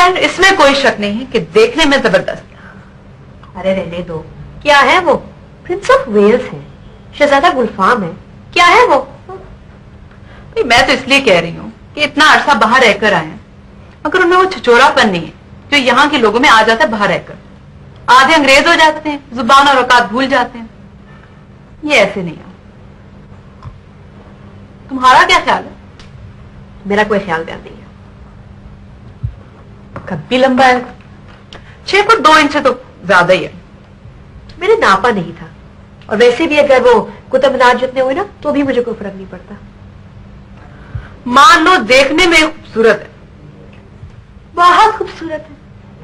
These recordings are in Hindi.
खैर इसमें कोई शक नहीं है कि देखने में जबरदस्त। अरे रहने दो, क्या है वो? प्रिंस ऑफ वेल्स है, शहजादा गुलफाम है, क्या है वो? मैं तो इसलिए कह रही हूँ कि इतना अरसा बाहर रहकर आए हैं, मगर उनमें वो छिछोरापन नहीं है जो यहाँ के लोगों में आ जाता है बाहर रहकर। आधे अंग्रेज हो जाते हैं, जुबान और औकात भूल जाते हैं। ये ऐसे नहीं है। तुम्हारा क्या ख्याल है? मेरा कोई ख्याल नहीं है। कभी लंबा है, 6 फुट 2 इंच तो ज्यादा ही है। मैंने नापा नहीं था, और वैसे भी अगर वो कुतुब मीनार जितने हुए ना तो भी मुझे कोई फर्क नहीं पड़ता। मान लो देखने में खूबसूरत है, बहुत खूबसूरत है।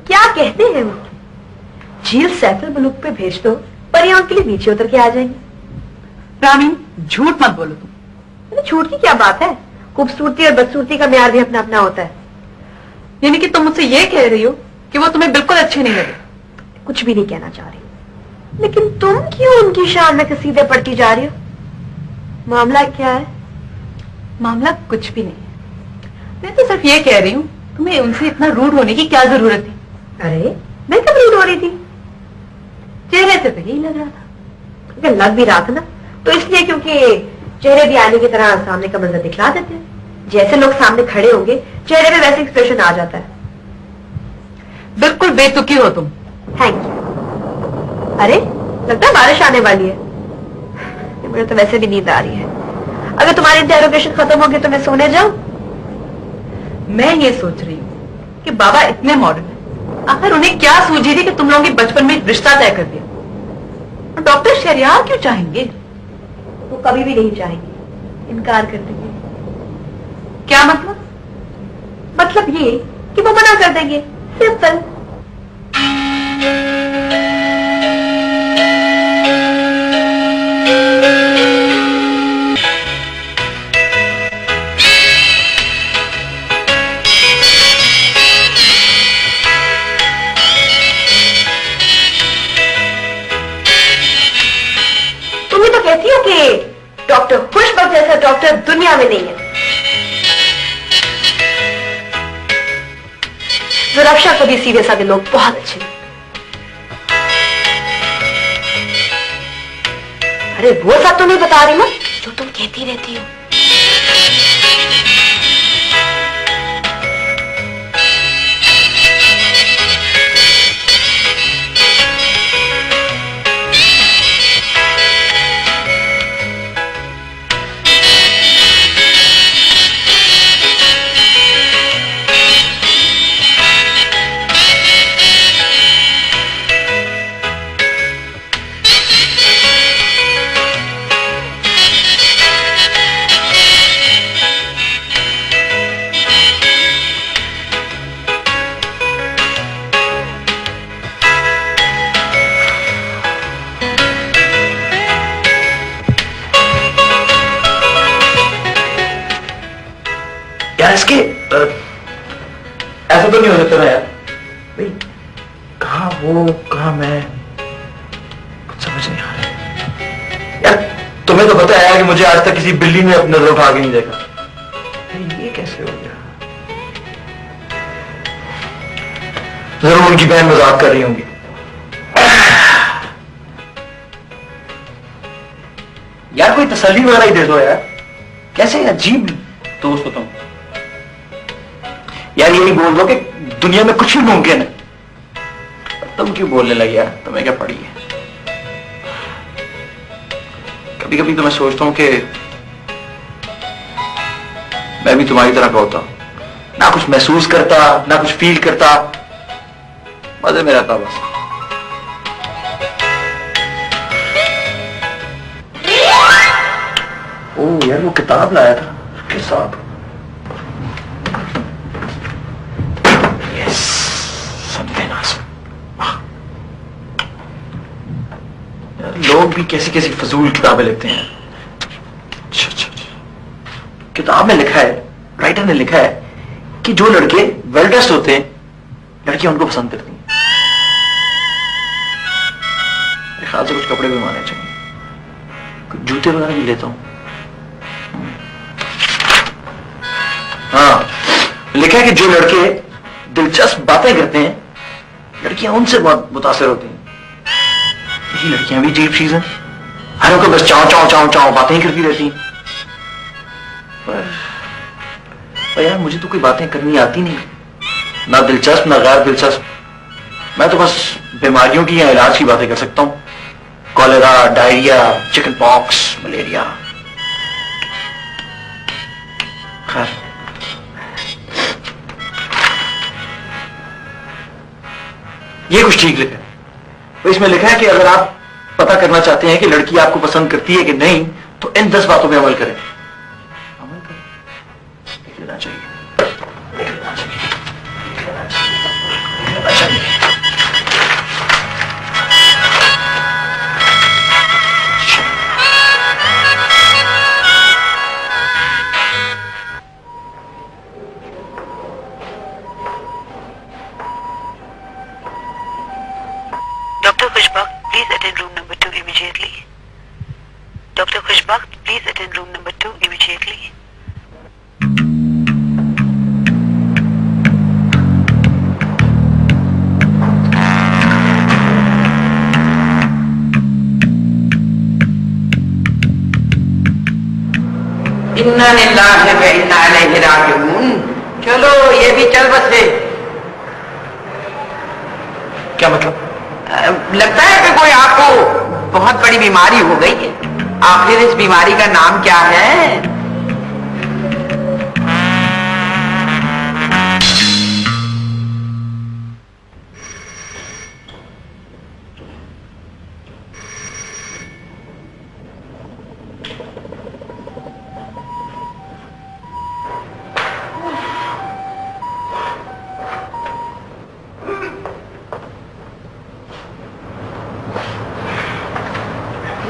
क्या कहते हैं वो? झील सैफल मुल्क पे भेज दो, परियों के लिए नीचे उतर के आ जाएंगे। रामीन झूठ मत बोलो तुम। झूठ की क्या बात है? खूबसूरती और बदसूरती का म्यार भी अपना अपना होता है। यानी कि तुम मुझसे ये कह रही हो कि वो तुम्हें बिल्कुल अच्छे नहीं लगे? कुछ भी नहीं कहना चाह रही, लेकिन तुम क्यों उनकी शान में कसीदे पढ़ती जा रही हो? मामला क्या है? मामला कुछ भी नहीं है। मैं तो सिर्फ ये कह रही हूँ तुम्हें उनसे इतना रूड होने की क्या जरूरत थी? अरे मैं कब रूड हो रही थी? चेहरे से तो यही लग रहा था। अगर लग भी रहा था ना तो इसलिए क्योंकि चेहरे भी आने की तरह सामने का मंजर दिखला देते हैं। जैसे लोग सामने खड़े होंगे चेहरे में वैसे एक्सप्रेशन आ जाता है। बिल्कुल बेतुकी हो तुम। Thank you. अरे लगता है बारिश आने वाली है। मुझे तो वैसे भी नींद आ रही है। अगर तुम्हारी इंटेरोगेशन खत्म होगी तो मैं सोने जाऊं? मैं ये सोच रही हूँ कि बाबा इतने मॉडर्न है, आखिर उन्हें क्या सूझी थी कि तुम लोगों की बचपन में रिश्ता तय कर दिया? और डॉक्टर शहरयार क्यों चाहेंगे? वो कभी भी नहीं चाहेंगे, इनकार कर देंगे। क्या मतलब? मतलब ये कि वो मना कर देंगे, सिंपल। तुम्हें तो कहती हो कि डॉक्टर खुशबख्त जैसा डॉक्टर दुनिया में नहीं है। सुरक्षा को भी सीधे साधे लोग बहुत अच्छे। अरे वो सब तो नहीं बता रही ना जो तुम कहती रहती हो। इसके ऐसा तो नहीं हो सकता ना यार? भाई कहाँ वो कहाँ मैं, कुछ समझ नहीं आ रहा यार। तुम्हें तो पता है कि मुझे आज तक किसी बिल्ली ने अपनी नजर उठा के नहीं देखा। ये कैसे हो गया? जरूर उनकी बहन मजाक कर रही होंगी। यार कोई तसल्ली वगैरह ही दे दो यार। कैसे अजीब दोस्त हो तुम यार। ये नहीं बोल दो कि दुनिया में कुछ भी मुमकिन है। तुम क्यों बोलने लगे यार? तुम्हें क्या पड़ी है? कभी कभी तो मैं सोचता हूं कि मैं भी तुम्हारी तरह का होता, ना कुछ महसूस करता ना कुछ फील करता, मजे में रहता बस। ओ यार वो किताब लाया था उसके साथ। लोग भी कैसी कैसी फजूल किताबें लिखते हैं। किताब में लिखा है, राइटर ने लिखा है कि जो लड़के वेल ड्रेस्ड होते हैं लड़कियां उनको पसंद करती हैं। मेरे ख्याल से कुछ कपड़े भी माने चाहिए, कुछ जूते वगैरह भी लेता हूं। हाँ लिखा है कि जो लड़के दिलचस्प बातें करते हैं, लड़कियां उनसे बहुत मुतासिर होती हैं। ये लड़कियां भी अजीब चीज हैं, हर वक्त बस चाव चाव चाव चाव बातें ही करती रहती हैं। पर यार मुझे तो कोई बातें करनी आती नहीं, ना दिलचस्प ना गैर दिलचस्प। मैं तो बस बीमारियों की या इलाज की बातें कर सकता हूं, cholera, diarrhoea, chicken pox, malaria. खैर ये कुछ ठीक लिखा है, तो इसमें लिखा है कि अगर आप पता करना चाहते हैं कि लड़की आपको पसंद करती है कि नहीं, तो इन 10 बातों पे अमल करें। अमल करें, लिख लेना चाहिए, लिख लेना चाहिए, लिख लेना चाहिए, लिख लेना चाहिए। Dr. Khushbakht, please attend room number 2 immediately. Dr. Khushbakht, please attend room number 2 immediately. इन्ना लिल्लाहि व इन्ना इलैहि राजिऊन। चलो ये भी चल बसे। क्या मतलब? लगता है कि कोई आपको बहुत बड़ी बीमारी हो गई है। आखिर इस बीमारी का नाम क्या है?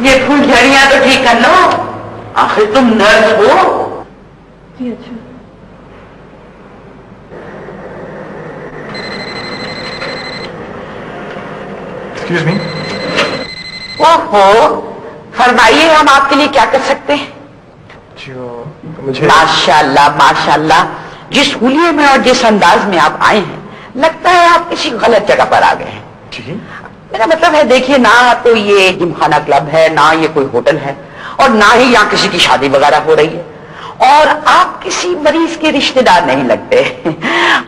ये फुलझड़ियां तो ठीक कर लो, आखिर तुम नर्स हो। जी अच्छा। Excuse me. ओहो, फरमाइए हम आपके लिए क्या कर सकते हैं? मुझे माशाल्लाह माशाल्लाह, जिस हुलिये में और जिस अंदाज में आप आए हैं, लगता है आप किसी गलत जगह पर आ गए हैं। जी मेरा मतलब है, देखिए ना तो ये जिमखाना क्लब है, ना ये कोई होटल है, और ना ही यहाँ किसी की शादी वगैरह हो रही है, और आप किसी मरीज के रिश्तेदार नहीं लगते।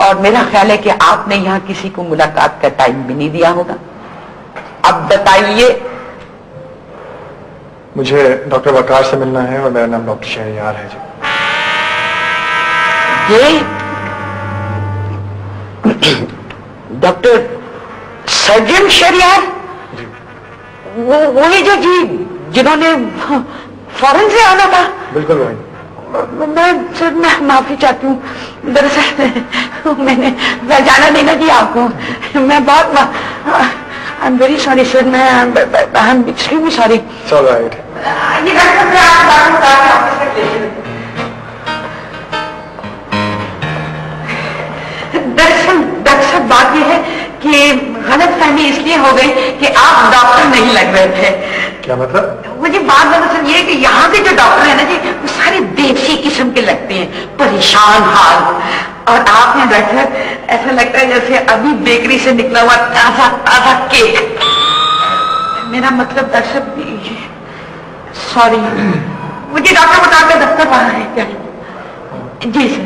और मेरा ख्याल है कि आपने यहाँ किसी को मुलाकात का टाइम भी नहीं दिया होगा। अब बताइए। मुझे डॉक्टर वकार से मिलना है और मेरा नाम डॉक्टर शहरयार है जी। ये डॉक्टर सर्जन शहरयार, वही जो जी जिन्होंने फॉरेन से आना था? बिल्कुल वही। मैं माफी चाहती हूँ, दरअसल मैं जाना नहीं ना दिया आपको। मैं बहुत I am very sorry sir, मैं I am extremely sorry. All right. दरअसल बात यह है कि गलत फहमी इसलिए हो गई कि आप डॉक्टर नहीं लग रहे थे। क्या मतलब? मुझे बात दरअसल ये है कि यहाँ के जो डॉक्टर है ना जी, वो सारे देसी किस्म के लगते हैं, परेशान हाल, और आप यहाँ बैठकर ऐसा लगता है जैसे अभी बेकरी से निकला हुआ ताजा ताजा केक। मेरा मतलब दरअसल सॉरी, मुझे डॉक्टर बता के दफ्तर वहां है क्या? जी सर,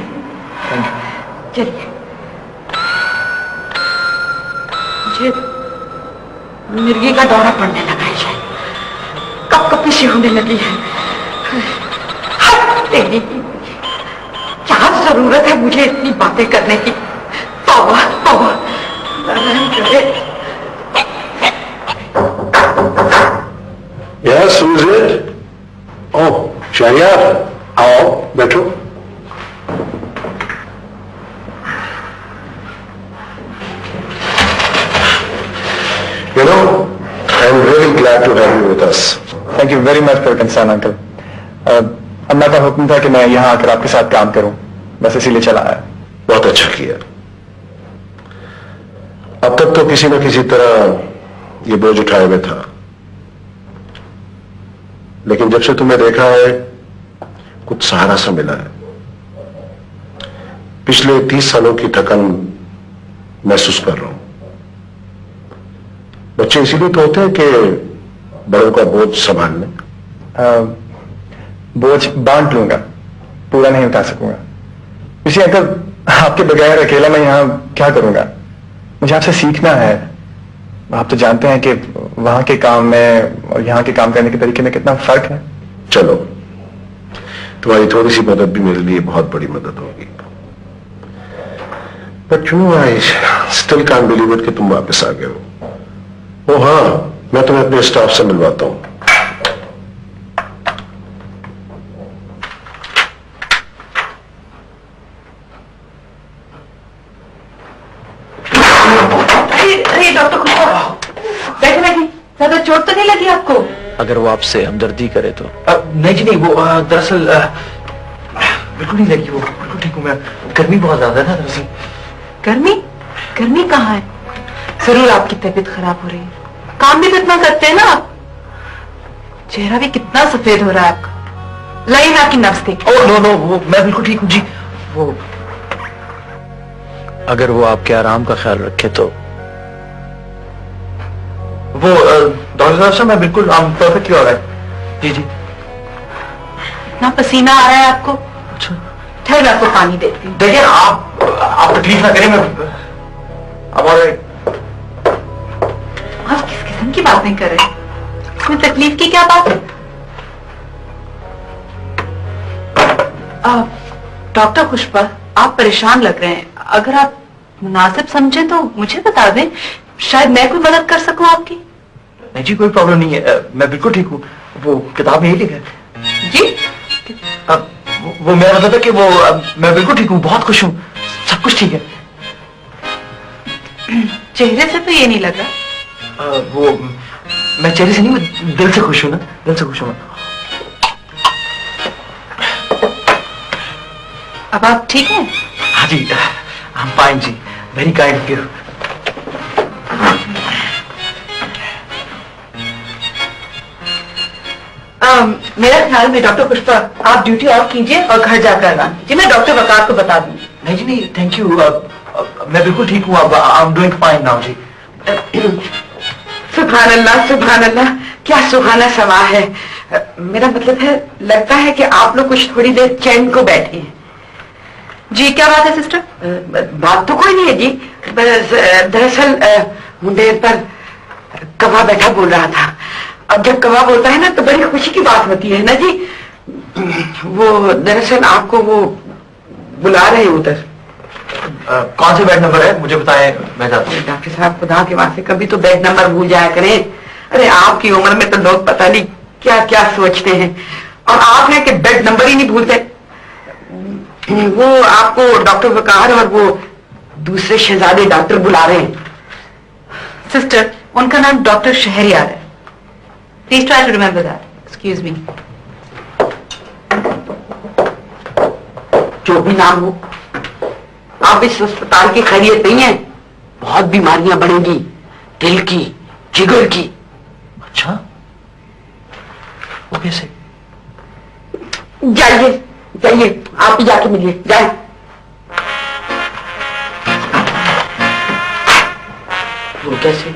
चलिए। मुझे मिर्गी का दौरा पड़ने लगा है, शायद कपकपी सी होने लगी है। तेरी क्या जरूरत है मुझे इतनी बातें करने की? तौबा तौबा, रहम करे। Yes, who is it? Oh, Shahryar, आओ बैठो। You know, I am really glad to have you with us. Thank you very much for concern uncle. अम्मा का हुक्म था कि मैं यहाँ आकर आपके साथ काम करूं, बस इसीलिए चला आया। बहुत अच्छा किया। अब तक तो किसी न किसी तरह ये बोझ उठाए हुए था, लेकिन जब से तुम्हें देखा है कुछ सहारा सा मिला है। पिछले 30 सालों की थकन महसूस कर रहा हूं। बच्चे इसीलिए तो होते हैं कि बड़ों का बोझ संभालने। बोझ बांट लूंगा, पूरा नहीं उठा सकूंगा। इसी अंकल, आपके बगैर अकेला मैं यहां क्या करूंगा? मुझे आपसे सीखना है। आप तो जानते हैं कि वहां के काम में और यहां के काम करने के तरीके में कितना फर्क है। चलो, तुम्हारी थोड़ी सी मदद भी मेरे लिए बहुत बड़ी मदद होगी। But you know, I still can't believe it कि तुम वापस आ गए हो। ओ हाँ, मैं तुम्हें अपने स्टाफ से मिलवाता हूं। अरे डॉक्टर खुशबू, बैठे बैठे, ज्यादा चोट तो नहीं लगी आपको? अगर वो आपसे हमदर्दी करे तो। नहीं जी नहीं, वो दरअसल बिल्कुल नहीं लगी, वो बिल्कुल ठीक हूँ मैं। गर्मी बहुत ज्यादा है ना दरअसल। गर्मी? गर्मी कहाँ है? जरूर आपकी तबीयत खराब हो रही है। काम भी तो इतना करते हैं ना आप। चेहरा भी कितना सफेद हो रहा है आपका। लाइए ना आपकी नब्ज देखिए। ओह नो नो, वो मैं बिल्कुल ठीक हूँ जी। वो अगर वो आपके आराम का ख्याल रखे तो। वो डॉक्टर साहब, मैं बिल्कुल परफेक्टली हो रहा है। जी जी। इतना पसीना आ रहा है आपको। अच्छा, ठहर मैं आपको पानी देती हूँ। देखिए आप तकलीफ ना करें, मैं अब और आप किस किस्म की बातें कर रहे हैं? इसमें तकलीफ की क्या बात है? डॉक्टर खुशबा, आप परेशान लग रहे हैं। अगर आप मुनासिब समझें तो मुझे बता दें, शायद मैं कोई मदद कर सकूं आपकी। नहीं जी, कोई प्रॉब्लम नहीं है, मैं बिल्कुल ठीक हूँ। वो किताब में यही लिखा है जी। अब वो मैं मतलब था कि वो मैं बिल्कुल ठीक हूँ, बहुत खुश हूँ, सब कुछ ठीक है। चेहरे से तो ये नहीं लग रहा। वो मैं चेहरे से नहीं, मैं दिल से खुश हूँ ना, दिल से खुश हूँ मैं। अब आप ठीक हैं? हाँ जी, I'm fine जी, वेरी काइंड ऑफ यू। मेरा ख्याल में डॉक्टर पुष्पा, आप ड्यूटी ऑफ कीजिए और घर जाकर आराम कीजिए। मैं डॉक्टर वकार को बता दूंगी। नहीं जी नहीं, थैंक यू, मैं बिल्कुल ठीक हूँ। अब I am doing fine now जी। सुभान अल्लाह, सुभान अल्लाह, क्या सुहाना समा है। मेरा मतलब है, लगता है कि आप लोग कुछ थोड़ी देर चैन को बैठे हैं। जी क्या बात है सिस्टर? बात तो कोई नहीं है जी, बस दरअसल मुंडेर पर कवा बैठा बोल रहा था। अब जब कवा बोलता है ना तो बड़ी खुशी की बात होती है ना जी। वो दरअसल आपको वो बुला रहे उधर। कौन से बेड नंबर है मुझे बताएं, मैं जाता हूँ। डॉक्टर साहब, खुदा के वास्ते कभी तो बेड नंबर भूल जाया करें। अरे आपकी उम्र में तो लोग पता नहीं क्या क्या सोचते हैं, और आप हैं कि बेड नंबर ही नहीं भूलते। वो आपको डॉक्टर वकार और वो दूसरे शहजादे डॉक्टर बुला रहे हैं। सिस्टर, उनका नाम डॉक्टर शहरयार है। Please try to remember that. Excuse me. जो भी नाम हो, आप इस अस्पताल की खैरियत नहीं है। बहुत बीमारियां बढ़ेंगी, दिल की, जिगर की। अच्छा, वो कैसे? जाइए जाइए, आप ही जाके मिलिए, जाए। वो कैसे?